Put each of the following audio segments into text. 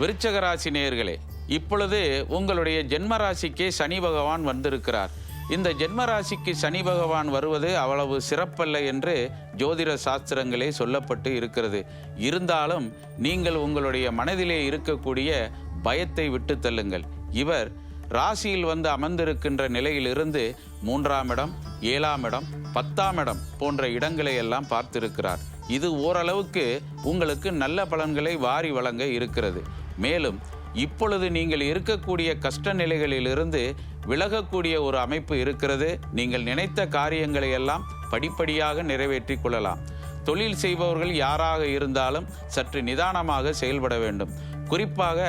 விருச்சக ராசி நேயர்களே, இப்பொழுது உங்களுடைய ஜென்ம ராசிக்கே சனி பகவான் வந்திருக்கிறார். இந்த ஜென்ம ராசிக்கு சனி பகவான் வருவது அவ்வளவு சிறப்பல்ல என்று ஜோதிட சாஸ்திரங்களே சொல்லப்பட்டு இருக்கிறது. இருந்தாலும் நீங்கள் உங்களுடைய மனதிலே இருக்கக்கூடிய பயத்தை விட்டு தள்ளுங்கள். இவர் ராசியில் வந்து அமர்ந்திருக்கின்ற நிலையிலிருந்து 3ஆம் இடம், 7ஆம் இடம், 10ஆம் இடம் போன்ற இடங்களை எல்லாம் பார்த்திருக்கிறார். இது ஓரளவுக்கு உங்களுக்கு நல்ல பலன்களை வாரி வழங்க இருக்கிறது. மேலும் இப்பொழுது நீங்கள் இருக்கக்கூடிய கஷ்ட நிலைகளிலிருந்து விலகக்கூடிய ஒரு அமைப்பு இருக்கிறது. நீங்கள் நினைத்த காரியங்களை எல்லாம் படிப்படியாக நிறைவேற்றி கொள்ளலாம். தொழில் செய்பவர்கள் யாராக இருந்தாலும் சற்று நிதானமாக செயல்பட வேண்டும். குறிப்பாக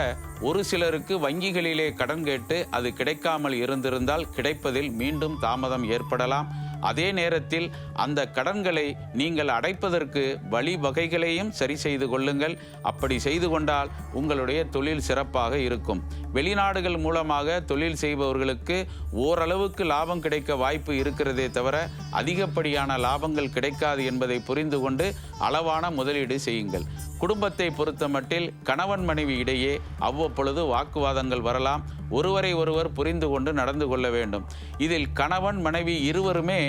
ஒரு சிலருக்கு வங்கிகளிலே கடன் கேட்டு அது கிடைக்காமல் இருந்திருந்தால் கிடைப்பதில் மீண்டும் தாமதம் ஏற்படலாம். அதே நேரத்தில் அந்த கடன்களை நீங்கள் அடைப்பதற்கு வழிவகைகளையும் சரி செய்து கொள்ளுங்கள். அப்படி செய்து கொண்டால் உங்களுடைய தொழில் சிறப்பாக இருக்கும். வெளிநாடுகள் மூலமாக தொழில் செய்பவர்களுக்கு ஓரளவுக்கு லாபம் கிடைக்க வாய்ப்பு இருக்கிறதே தவிர அதிகப்படியான லாபங்கள் கிடைக்காது என்பதை புரிந்து கொண்டு அளவான முதலீடு செய்யுங்கள். குடும்பத்தை பொறுத்த மட்டில் கணவன் மனைவி இடையே அவ்வப்பொழுது வாக்குவாதங்கள் வரலாம். ஒருவரை ஒருவர் புரிந்து கொண்டு நடந்து கொள்ள வேண்டும். இதில் கணவன் மனைவி இருவருமே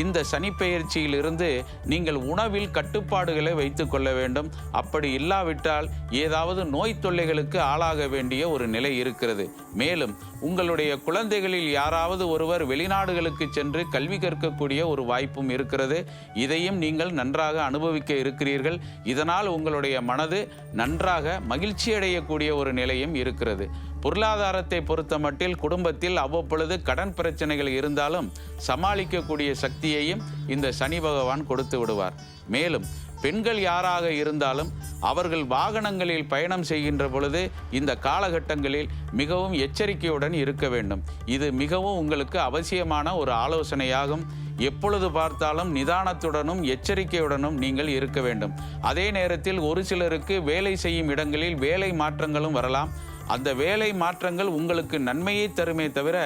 இந்த சனிப்பெயர்ச்சியிலிருந்து நீங்கள் உணவில் கட்டுப்பாடுகளை வைத்து கொள்ள வேண்டும். அப்படி இல்லாவிட்டால் ஏதாவது நோய் தொல்லைகளுக்கு ஆளாக வேண்டிய ஒரு நிலை இருக்கிறது. மேலும் உங்களுடைய குழந்தைகளில் யாராவது ஒருவர் வெளிநாடுகளுக்கு சென்று கல்வி கற்கக்கூடிய ஒரு வாய்ப்பும் இருக்கிறது. இதையும் நீங்கள் நன்றாக அனுபவிக்க இருக்கிறீர்கள். இதனால் உங்களுடைய மனது நன்றாக மகிழ்ச்சி அடையக்கூடிய ஒரு நிலையும் இருக்கிறது. பொருளாதாரத்தை பொறுத்த மட்டில் குடும்பத்தில் அவ்வப்பொழுது கடன் பிரச்சனைகள் இருந்தாலும் சமாளிக்கக்கூடிய சக்தியையும் இந்த சனி பகவான் கொடுத்து விடுவார். மேலும் பெண்கள் யாராக இருந்தாலும் அவர்கள் வாகனங்களில் பயணம் செய்கின்ற பொழுது இந்த காலகட்டங்களில் மிகவும் எச்சரிக்கையுடன் இருக்க வேண்டும். இது மிகவும் உங்களுக்கு அவசியமான ஒரு ஆலோசனையாகும். எப்பொழுது பார்த்தாலும் நிதானத்துடனும் எச்சரிக்கையுடனும் நீங்கள் இருக்க வேண்டும். அதே நேரத்தில் ஒரு சிலருக்கு வேலை செய்யும் இடங்களில் வேலை மாற்றங்களும் வரலாம். அந்த வேலை மாற்றங்கள் உங்களுக்கு நன்மையை தருமே தவிர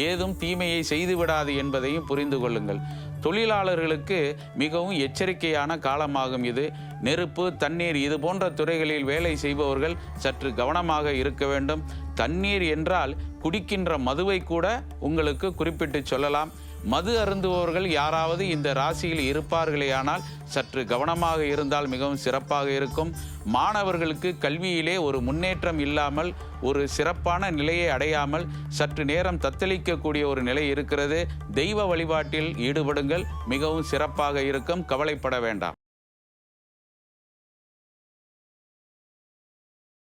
ஏதும் தீமையை செய்துவிடாது என்பதையும் புரிந்து கொள்ளுங்கள். தொழிலாளர்களுக்கு மிகவும் எச்சரிக்கையான காலமாகும் இது. நெருப்பு, தண்ணீர் இது போன்ற துறைகளில் வேலை செய்பவர்கள் சற்று கவனமாக இருக்க வேண்டும். தண்ணீர் என்றால் குடிக்கின்ற மதுவை கூட உங்களுக்கு குறிப்பிட்டு சொல்லலாம். மது அருந்துபவர்கள் யாராவது இந்த ராசியில் இருப்பார்களேயானால் சற்று கவனமாக இருந்தால் மிகவும் சிறப்பாக இருக்கும். மாணவர்களுக்கு கல்வியிலே ஒரு முன்னேற்றம் இல்லாமல் ஒரு சிறப்பான நிலையை அடையாமல் சற்று நேரம் தத்தளிக்கக்கூடிய ஒரு நிலை இருக்கிறது. தெய்வ வழிபாட்டில் ஈடுபடுங்கள், மிகவும் சிறப்பாக இருக்கும். கவலைப்பட வேண்டாம்.